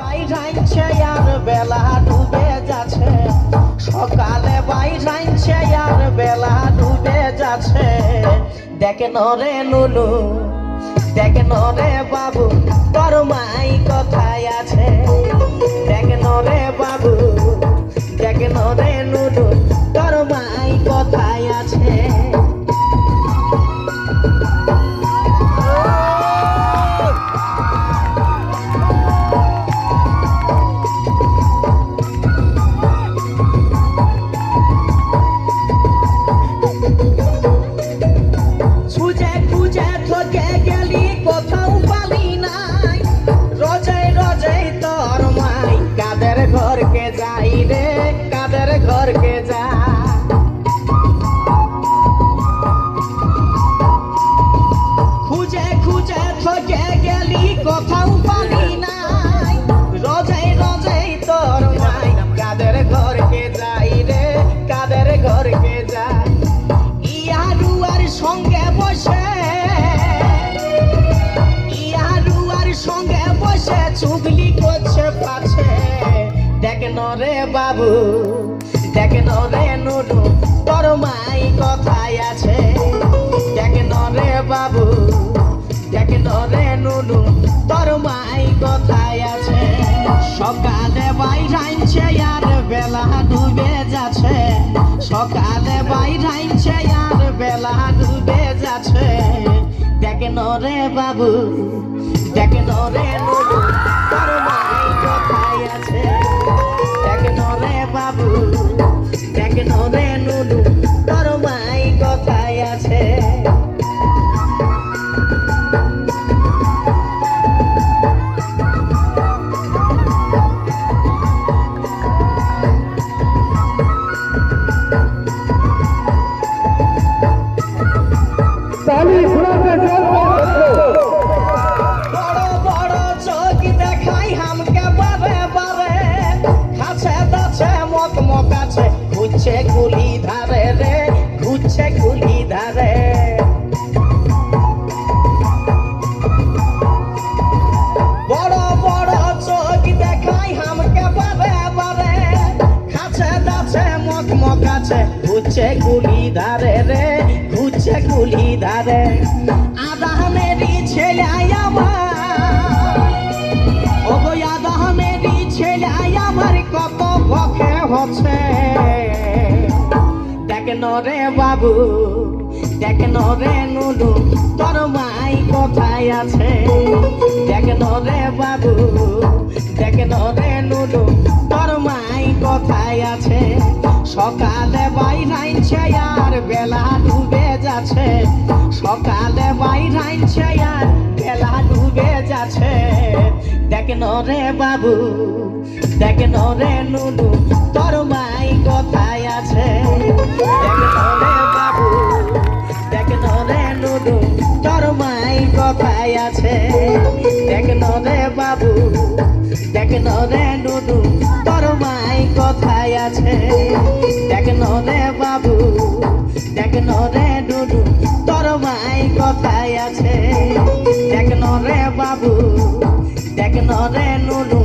বাইরাইছে আর বেলা ডুবে যাচ্ছে, সকালে বাইরাইছে আর বেলা ডুবে যাচ্ছে। দেখেন রে নুনু, দেখেন রে বাবু, তোর মাই কোথায় আছে? দেখেন রে বাবু, দেখেন রে নুনু, তোর মাই কোথায় আছে? খুঁজে খুঁজে থকে গেলি কোথাও পালি নাই, রোজে রোজে তোর মাই কাদের ঘরকে যাই রে, কাদের ঘরকে যা। খুঁজে খুঁজে থকে গেলি কোথাও পালি নাই, রোজে রোজে তোর মাই কাদের ঘরকে যাই রে, কাদের ঘরকে যা। ইয়ারুয়ার সঙ্গে বসে, ইয়ারুয়ার সঙ্গে বসে চুগলি করছে পাছে। দেখেন রে বাবু, দেখেন রে নুনু, তোর মাই কোথায় আছে? দেখেন রে বাবু, দেখেন রে নুনু, তোর মাই কোথায় আছে? সকালে বাইরাইছে আর বেলা ডুবে যাচ্ছে, সকালে বাইরাইছে আর বেলা ডুবে যাচ্ছে। দেখেন রে বাবু, দেখেন রে নুনু, তোর মাই কোথায় আছে? দেখেন রে বাবু, দেখেন রে নুনু, তোর মাই কোথায় আছে? বড় বড় চোখ দেখাই হামকে বারে বারে, খাচ্ছে দাচ্ছে মত মকাছে, ঘুরছে গুলি ধারে রে, ঘুরছে গুলি ধারে। বড় বড় চোখ দেখাই হামকে বারে বারে, খাচ্ছে দাচ্ছে মত মকাছে, ঘুরছে গুলি ধারে রে, ঘুরছে গুলি ধারে। আদাহানেরই ছেলে আমার, ও গো আদাহানেরই ছেলে আমার কত ভকে হচ্ছে। দেখেন রে বাবু, দেখেন রে নুনু, তোর মাই কোথায় আছে? দেখেন রে বাবু, দেখেন রে নুনু, তোর মাই কোথায় আছে? সকালে বাইরাইছে আর বেলা ডুবে যাচ্ছে, সকালে বাইরাইছে আর বেলা ডুবে যাচ্ছে। দেখেন রে বাবু, দেখেন রে নুনু, তোর মাই কোথায় আছে? দেখেন রে বাবু, দেখেন রে নুনু, তোর মাই কোথায় আছে? দেখেন রে বাবু, দেখেন রে নুনু, তোর মাই কোথায় আছে? দেখেন রে বাবু, দেখেন রে নুনু, তোর মাই কোথায় আছে? দেখেন রে বাবু, দেখেন রে নুনু,